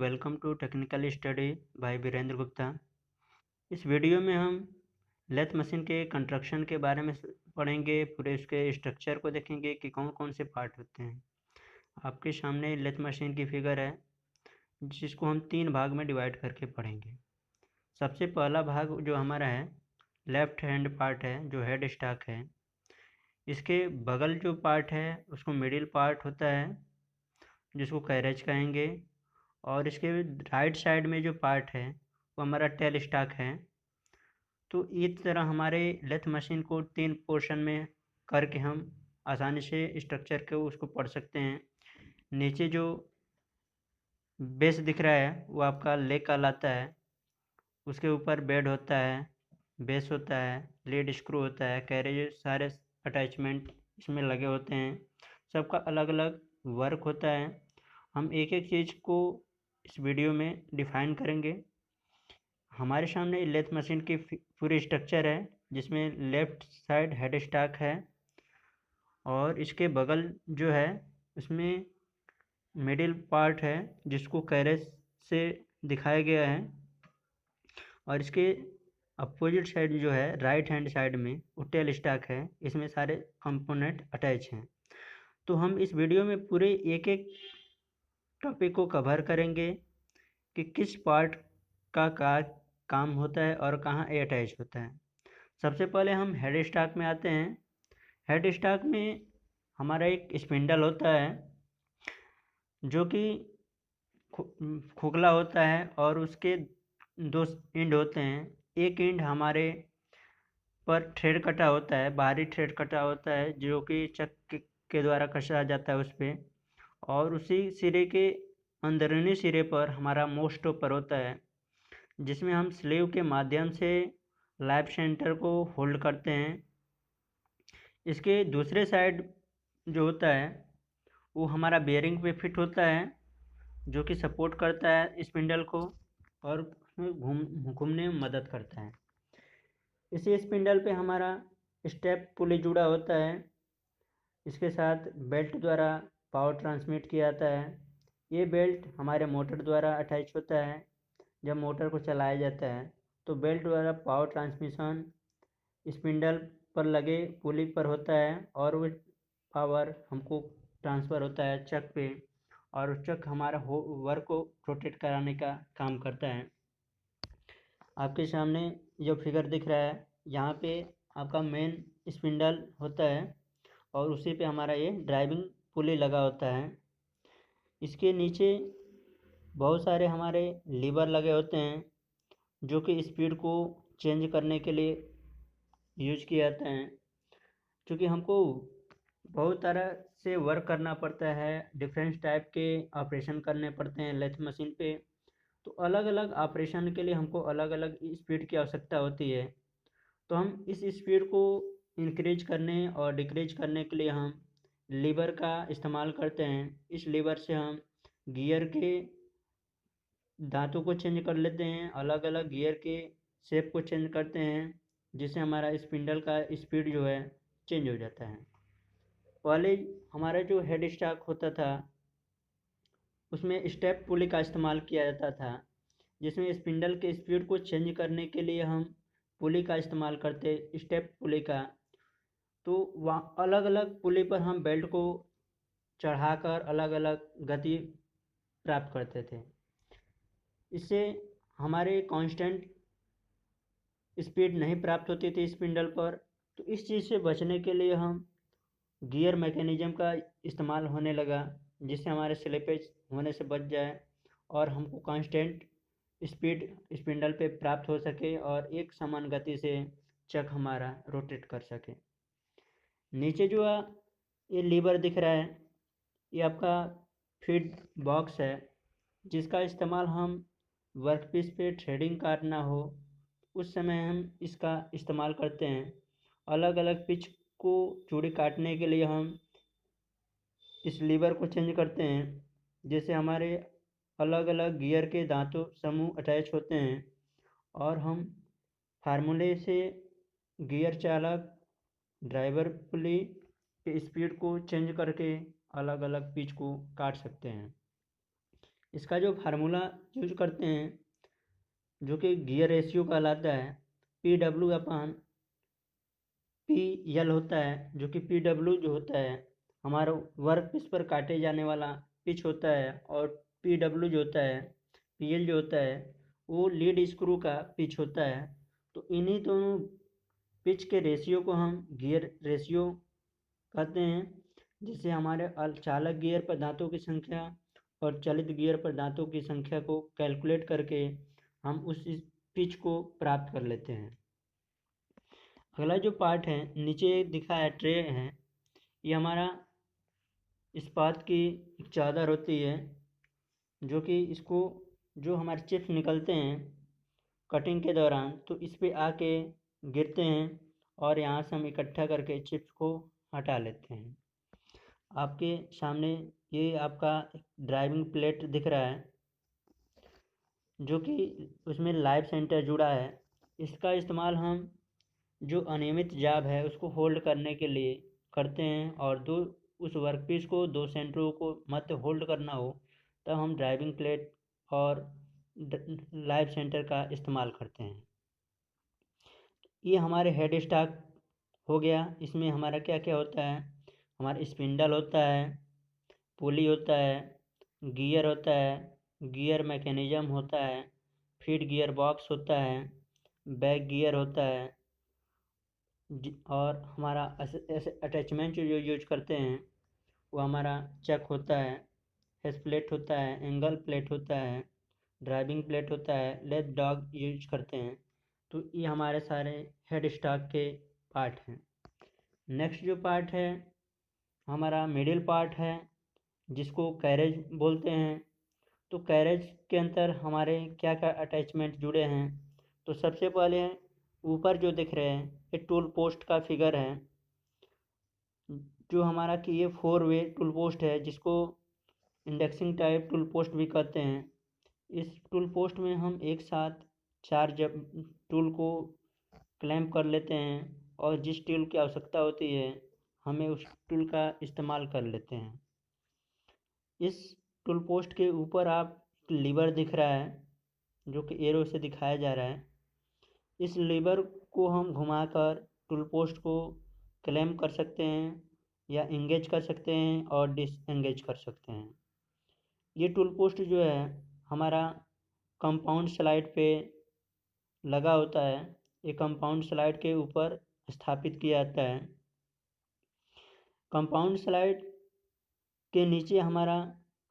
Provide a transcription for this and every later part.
Welcome to technical study by Virendra Gupta. इस video में हम लेथ मशीन के कंस्ट्रक्शन के बारे में पढ़ेंगे। पूरे उसके स्ट्रक्चर को देखेंगे कि कौन कौन से पार्ट होते हैं। आपके सामने लेथ मशीन की फिगर है, जिसको हम 3 भाग में डिवाइड करके पढ़ेंगे। सबसे पहला भाग जो हमारा है, लेफ्ट हैंड पार्ट है, जो हेड स्टॉक है। इसके बगल जो पार्ट है उसको मिडिल पार्ट होता है, जिसको कैरेज कहेंगे। और इसके राइट साइड में जो पार्ट है वो हमारा टेल स्टॉक है। तो इस तरह हमारे लेथ मशीन को 3 पोर्शन में करके हम आसानी से स्ट्रक्चर को उसको पढ़ सकते हैं। नीचे जो बेस दिख रहा है वो आपका लेग कहलाता है। उसके ऊपर बेड होता है, बेस होता है, लीड स्क्रू होता है, कैरेज, सारे अटैचमेंट इसमें लगे होते हैं। सबका अलग अलग वर्क होता है। हम एक एक चीज़ को इस वीडियो में डिफाइन करेंगे। हमारे सामने लेथ मशीन की पूरी स्ट्रक्चर है, जिसमें लेफ्ट साइड हेड स्टॉक है और इसके बगल जो है उसमें मिडिल पार्ट है, जिसको कैरेज से दिखाया गया है। और इसके अपोजिट साइड जो है राइट हैंड साइड में वो टेल स्टॉक है। इसमें सारे कंपोनेंट अटैच हैं। तो हम इस वीडियो में पूरे एक एक टॉपिक को कवर करेंगे कि किस पार्ट का काम होता है और कहाँ ये अटैच होता है। सबसे पहले हम हेड स्टॉक में आते हैं। हेड स्टॉक में हमारा एक स्पिंडल होता है, जो कि खोखला होता है और उसके 2 एंड होते हैं। एक एंड हमारे पर थ्रेड कटा होता है, बाहरी थ्रेड कटा होता है, जो कि चक के द्वारा कसा जाता है उस पर। और उसी सिरे के अंदरूनी सिरे पर हमारा मोस्ट ऊपर होता है, जिसमें हम स्लीव के माध्यम से लाइफ सेंटर को होल्ड करते हैं। इसके दूसरे साइड जो होता है वो हमारा बेयरिंग पे फिट होता है, जो कि सपोर्ट करता है स्पिंडल को और उसमें घूमने में मदद करता है। इसी स्पिंडल पे हमारा स्टेप पुली जुड़ा होता है। इसके साथ बेल्ट द्वारा पावर ट्रांसमिट किया जाता है। ये बेल्ट हमारे मोटर द्वारा अटैच होता है। जब मोटर को चलाया जाता है तो बेल्ट द्वारा पावर ट्रांसमिशन स्पिंडल पर लगे पुली पर होता है और वो पावर हमको ट्रांसफ़र होता है चक पे, और उस चक हमारा वर्क को रोटेट कराने का काम करता है। आपके सामने जो फिगर दिख रहा है, यहाँ पे आपका मेन स्पिंडल होता है और उसी पे हमारा ये ड्राइविंग पुली लगा होता है। इसके नीचे बहुत सारे हमारे लीवर लगे होते हैं, जो कि स्पीड को चेंज करने के लिए यूज किए जाते हैं। क्योंकि हमको बहुत तरह से वर्क करना पड़ता है, डिफरेंट टाइप के ऑपरेशन करने पड़ते हैं लेथ मशीन पे। तो अलग अलग ऑपरेशन के लिए हमको अलग अलग स्पीड की आवश्यकता होती है। तो हम इस स्पीड को इंक्रीज करने और डिक्रीज करने के लिए हम लीवर का इस्तेमाल करते हैं। इस लीवर से हम गियर के दांतों को चेंज कर लेते हैं, अलग अलग गियर के शेप को चेंज करते हैं, जिससे हमारा स्पिंडल का स्पीड जो है चेंज हो जाता है। पहले हमारा जो हेड स्टॉक होता था उसमें स्टेप पुली का इस्तेमाल किया जाता था, जिसमें स्पिंडल के स्पीड को चेंज करने के लिए हम पुली का इस्तेमाल करते, स्टेप पुली का। तो वहाँ अलग अलग पुली पर हम बेल्ट को चढ़ाकर अलग अलग गति प्राप्त करते थे। इससे हमारे कांस्टेंट स्पीड नहीं प्राप्त होती थी स्पिंडल पर। तो इस चीज़ से बचने के लिए हम गियर मैकेनिज्म का इस्तेमाल होने लगा, जिससे हमारे स्लिपेज होने से बच जाए और हमको कांस्टेंट स्पीड स्पिंडल पे प्राप्त हो सके और एक समान गति से चक हमारा रोटेट कर सके। नीचे जो ये लीवर दिख रहा है, ये आपका फीड बॉक्स है, जिसका इस्तेमाल हम वर्कपीस पे थ्रेडिंग काटना हो उस समय हम इसका इस्तेमाल करते हैं। अलग अलग पिच को चूड़ी काटने के लिए हम इस लीवर को चेंज करते हैं, जैसे हमारे अलग अलग गियर के दांतों समूह अटैच होते हैं और हम फार्मूले से गियर चालक ड्राइवर पुली के स्पीड को चेंज करके अलग अलग पिच को काट सकते हैं। इसका जो फार्मूला यूज करते हैं जो कि गियर रेशियो कहलाता है, PW/PL होता है, जो कि PW जो होता है हमारा वर्क पीस पर काटे जाने वाला पिच होता है, और PW जो होता है, PL जो होता है वो लीड स्क्रू का पिच होता है। तो इन्हीं दोनों पिच के रेशियो को हम गियर रेशियो कहते हैं, जिससे हमारे चालक गियर पर दांतों की संख्या और चलित गियर पर दांतों की संख्या को कैलकुलेट करके हम उस पिच को प्राप्त कर लेते हैं। अगला जो पार्ट है नीचे दिखा है ट्रे है, ये हमारा इस्पात की एक चादर होती है, जो कि इसको जो हमारे चिप्स निकलते हैं कटिंग के दौरान तो इस पे आके गिरते हैं, और यहाँ से हम इकट्ठा करके चिप्स को हटा लेते हैं। आपके सामने ये आपका ड्राइविंग प्लेट दिख रहा है, जो कि उसमें लाइव सेंटर जुड़ा है। इसका इस्तेमाल हम जो अनियमित जाब है उसको होल्ड करने के लिए करते हैं, और उस वर्कपीस को दो सेंटरों को मध्य होल्ड करना हो तब हम ड्राइविंग प्लेट और लाइव सेंटर का इस्तेमाल करते हैं। ये हमारे हेड स्टॉक हो गया। इसमें हमारा क्या क्या होता है, हमारा स्पिंडल होता है, पुली होता है, गियर होता है, गियर मैकेनिज्म होता है, फीड गियर बॉक्स होता है, बैक गियर होता है, और हमारा ऐसे अटैचमेंट जो यूज करते हैं वो हमारा चक होता है, हेड प्लेट होता है, एंगल प्लेट होता है, ड्राइविंग प्लेट होता है, लेग डॉग यूज करते हैं। तो ये हमारे सारे हेड स्टॉक के पार्ट हैं। नेक्स्ट जो पार्ट है हमारा मिडिल पार्ट है, जिसको कैरेज बोलते हैं। तो कैरेज के अंदर हमारे क्या क्या अटैचमेंट जुड़े हैं, तो सबसे पहले ऊपर जो दिख रहे हैं ये टूल पोस्ट का फिगर है, जो हमारा कि ये 4 वे टूल पोस्ट है, जिसको इंडेक्सिंग टाइप टूल पोस्ट भी कहते हैं। इस टूल पोस्ट में हम एक साथ 4 जब टूल को क्लैंप कर लेते हैं, और जिस टूल की आवश्यकता होती है हमें उस टूल का इस्तेमाल कर लेते हैं। इस टूल पोस्ट के ऊपर आप लीवर दिख रहा है, जो कि एरो से दिखाया जा रहा है। इस लीवर को हम घुमाकर टूल पोस्ट को क्लैंप कर सकते हैं, या इंगेज कर सकते हैं और डिसएंगेज कर सकते हैं। ये टूल पोस्ट जो है हमारा कंपाउंड स्लाइड पे लगा होता है। ये कंपाउंड स्लाइड के ऊपर स्थापित किया जाता है। कंपाउंड स्लाइड के नीचे हमारा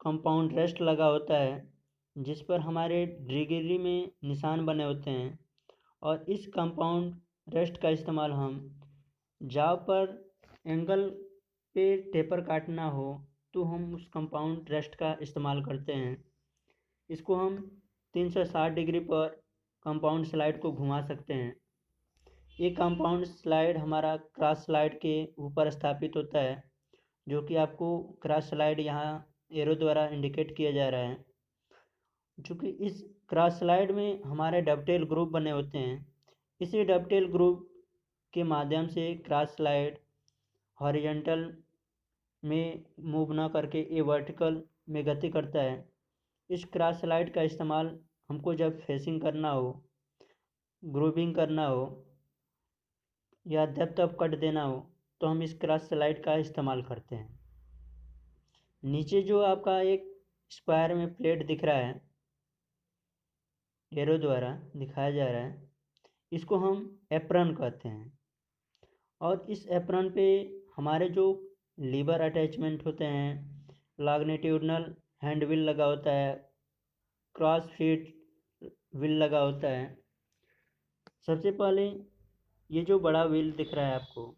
कंपाउंड रेस्ट लगा होता है, जिस पर हमारे डिग्री में निशान बने होते हैं, और इस कंपाउंड रेस्ट का इस्तेमाल हम जाव पर एंगल पे टेपर काटना हो तो हम उस कंपाउंड रेस्ट का इस्तेमाल करते हैं। इसको हम 360 डिग्री पर कंपाउंड स्लाइड को घुमा सकते हैं। ये कंपाउंड स्लाइड हमारा क्रॉस स्लाइड के ऊपर स्थापित होता है, जो कि आपको क्रॉस स्लाइड यहाँ एरो द्वारा इंडिकेट किया जा रहा है। चूँकि इस क्रॉस स्लाइड में हमारे डबटेल ग्रुप बने होते हैं, इसी डबटेल ग्रुप के माध्यम से क्रॉस स्लाइड हॉरिजॉन्टल में मूव ना करके ये वर्टिकल में गति करता है। इस क्रॉस स्लाइड का इस्तेमाल हमको जब फेसिंग करना हो, ग्रूविंग करना हो, या डेप्थ ऑफ कट देना हो तो हम इस क्रॉस स्लाइड का इस्तेमाल करते हैं। नीचे जो आपका एक स्क्वायर में प्लेट दिख रहा है, एरो द्वारा दिखाया जा रहा है, इसको हम एप्रन कहते हैं। और इस एप्रन पे हमारे जो लीवर अटैचमेंट होते हैं, लॉन्गिट्यूडिनल हैंड व्हील लगा होता है, क्रॉस फीट व्हील लगा होता है। सबसे पहले ये जो बड़ा व्हील दिख रहा है आपको,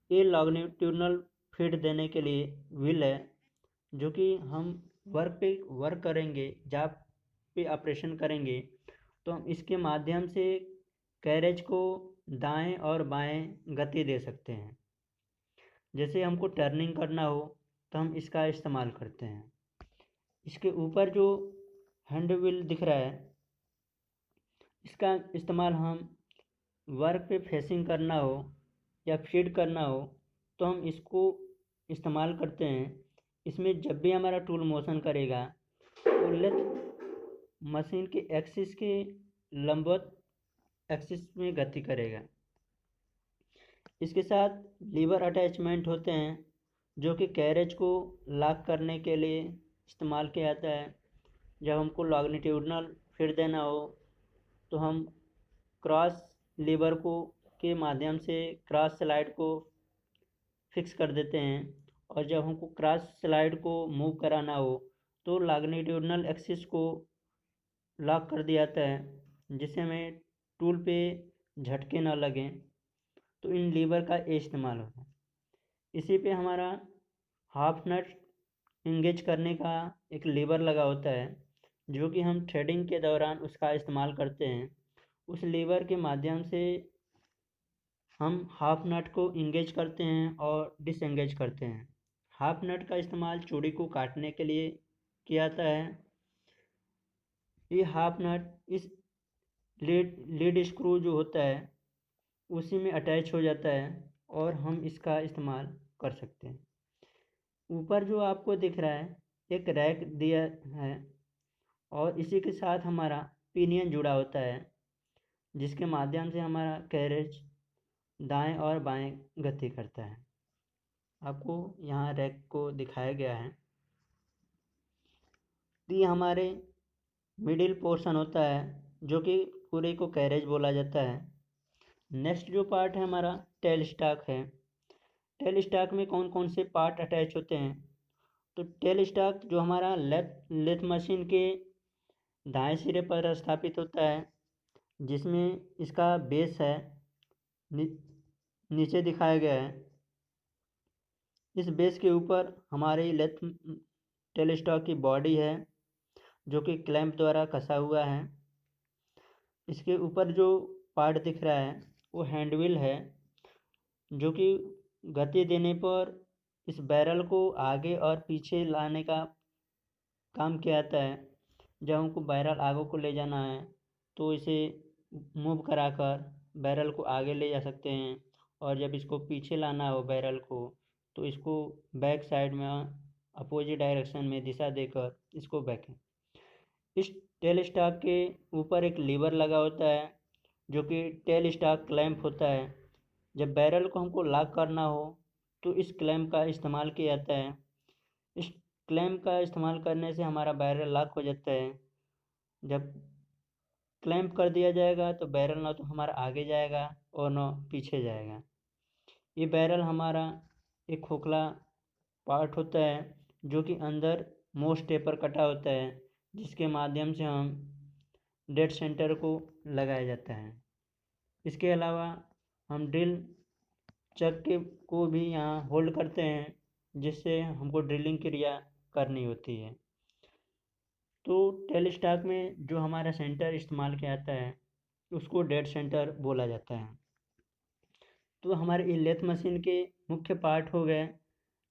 ये लॉन्गिट्यूडिनल फीट देने के लिए व्हील है, जो कि हम वर्क करेंगे, जॉब पे ऑपरेशन करेंगे तो हम इसके माध्यम से कैरेज को दाएं और बाएं गति दे सकते हैं। जैसे हमको टर्निंग करना हो तो हम इसका इस्तेमाल करते हैं। इसके ऊपर जो हैंड व्हील दिख रहा है, इसका इस्तेमाल हम वर्क पे फेसिंग करना हो या फीड करना हो तो हम इसको इस्तेमाल करते हैं। इसमें जब भी हमारा टूल मोशन करेगा तो मशीन के एक्सिस के लंबवत एक्सिस में गति करेगा। इसके साथ लीवर अटैचमेंट होते हैं जो कि कैरेज को लॉक करने के लिए इस्तेमाल किया जाता है। जब हमको लॉन्गिट्यूडनल फिर देना हो तो हम क्रॉस लीवर को के माध्यम से क्रॉस स्लाइड को फिक्स कर देते हैं, और जब हमको क्रॉस स्लाइड को मूव कराना हो तो लॉन्गिट्यूडनल एक्सिस को लॉक कर दिया जाता है जिससे हमें टूल पे झटके ना लगें। तो इन लीवर का ये इस्तेमाल होता है। इसी पे हमारा हाफ नट इंगेज करने का एक लीवर लगा होता है जो कि हम थ्रेडिंग के दौरान उसका इस्तेमाल करते हैं। उस लीवर के माध्यम से हम हाफ नट को इंगेज करते हैं और डिसएंगेज करते हैं। हाफ नट का इस्तेमाल चूड़ी को काटने के लिए किया जाता है। ये हाफ नट इस लीड स्क्रू जो होता है उसी में अटैच हो जाता है और हम इसका इस्तेमाल कर सकते हैं। ऊपर जो आपको दिख रहा है एक रैक दिया है और इसी के साथ हमारा पिनियन जुड़ा होता है जिसके माध्यम से हमारा कैरेज दाएं और बाएं गति करता है। आपको यहाँ रैक को दिखाया गया है। तो ये हमारे मिडिल पोर्शन होता है जो कि पूरे को कैरेज बोला जाता है। नेक्स्ट जो पार्ट है हमारा टेल स्टॉक है। टेल स्टॉक में कौन कौन से पार्ट अटैच होते हैं? तो टेल स्टॉक जो हमारा लेथ मशीन के दाएं सिरे पर स्थापित होता है जिसमें इसका बेस है नीचे दिखाया गया है। इस बेस के ऊपर हमारे लेथ टेल स्टॉक की बॉडी है जो कि क्लैंप द्वारा कसा हुआ है। इसके ऊपर जो पार्ट दिख रहा है वो हैंडविल है जो कि गति देने पर इस बैरल को आगे और पीछे लाने का काम किया जाता है। जब हमको बैरल आगे को ले जाना है तो इसे मूव कराकर बैरल को आगे ले जा सकते हैं, और जब इसको पीछे लाना हो बैरल को तो इसको बैक साइड में अपोजिट डायरेक्शन में दिशा देकर इसको बैक। इस टेल स्टॉक के ऊपर एक लीवर लगा होता है जो कि टेल स्टॉक क्लैंप होता है। जब बैरल को हमको लॉक करना हो तो इस क्लैंप का इस्तेमाल किया जाता है। इस क्लैंप का इस्तेमाल करने से हमारा बैरल लॉक हो जाता है। जब क्लैंप कर दिया जाएगा तो बैरल ना तो हमारा आगे जाएगा और ना पीछे जाएगा। ये बैरल हमारा एक खोखला पार्ट होता है जो कि अंदर मोस्ट टेपर कटा होता है जिसके माध्यम से हम डेड सेंटर को लगाया जाता है। इसके अलावा हम ड्रिल चक्के को भी यहाँ होल्ड करते हैं जिससे हमको ड्रिलिंग क्रिया करनी होती है। तो टेल स्टॉक में जो हमारा सेंटर इस्तेमाल किया जाता है उसको डेड सेंटर बोला जाता है। तो हमारे ये लेथ मशीन के मुख्य पार्ट हो गए।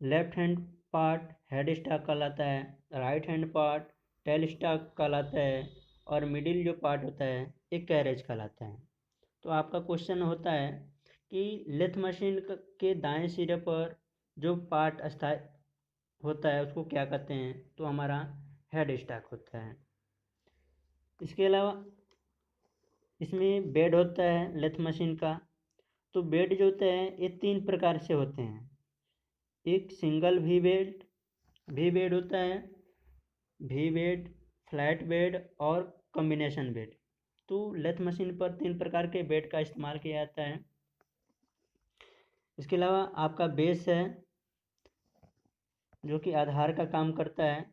Left hand part head stock कहलाता है, right hand part tell stock कहलाता है, और मिडिल जो पार्ट होता है एक कैरेज कहलाता है। तो आपका क्वेश्चन होता है कि लेथ मशीन के दाएं सिरे पर जो पार्ट स्थायी होता है उसको क्या कहते हैं? तो हमारा हेड स्टॉक होता है। इसके अलावा इसमें बेड होता है लेथ मशीन का। तो बेड जो होते हैं ये 3 प्रकार से होते हैं। एक सिंगल वी बेड होता है, वी बेड, फ्लैट बेड और कॉम्बिनेशन बेड। तो लेथ मशीन पर 3 प्रकार के बेड का इस्तेमाल किया जाता है। इसके अलावा आपका बेस है जो कि आधार का काम करता है।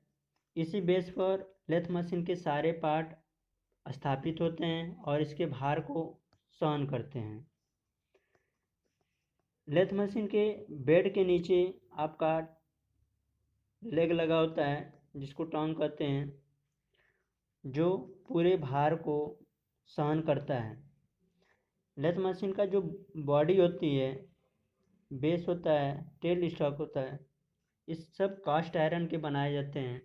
इसी बेस पर लेथ मशीन के सारे पार्ट स्थापित होते हैं और इसके भार को सहन करते हैं। लेथ मशीन के बेड के नीचे आपका लेग लगा होता है जिसको टॉन्ग कहते हैं जो पूरे भार को सहन करता है। लेथ मशीन का जो बॉडी होती है, बेस होता है, टेल स्टॉक होता है, इस सब कास्ट आयरन के बनाए जाते हैं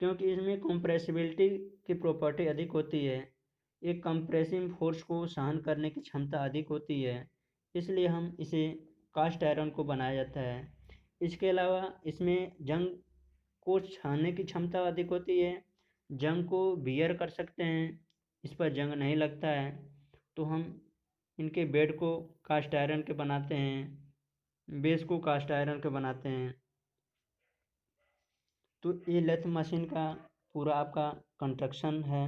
क्योंकि इसमें कंप्रेसिबिलिटी की प्रॉपर्टी अधिक होती है। एक कंप्रेसिव फोर्स को सहन करने की क्षमता अधिक होती है, इसलिए हम इसे कास्ट आयरन को बनाया जाता है। इसके अलावा इसमें जंग को सहने की क्षमता अधिक होती है जंग को बियर कर सकते हैं, इस पर जंग नहीं लगता है, तो हम इनके बेड को कास्ट आयरन के बनाते हैं, बेस को कास्ट आयरन के बनाते हैं। तो ये लेथ मशीन का पूरा आपका कंस्ट्रक्शन है,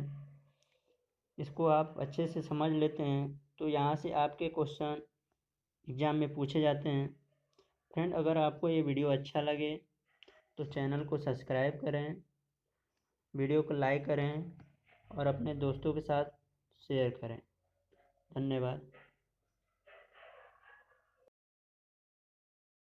इसको आप अच्छे से समझ लेते हैं तो यहाँ से आपके क्वेश्चन एग्ज़ाम में पूछे जाते हैं। फ्रेंड, अगर आपको ये वीडियो अच्छा लगे तो चैनल को सब्सक्राइब करें, वीडियो को लाइक करें और अपने दोस्तों के साथ शेयर करें। धन्यवाद।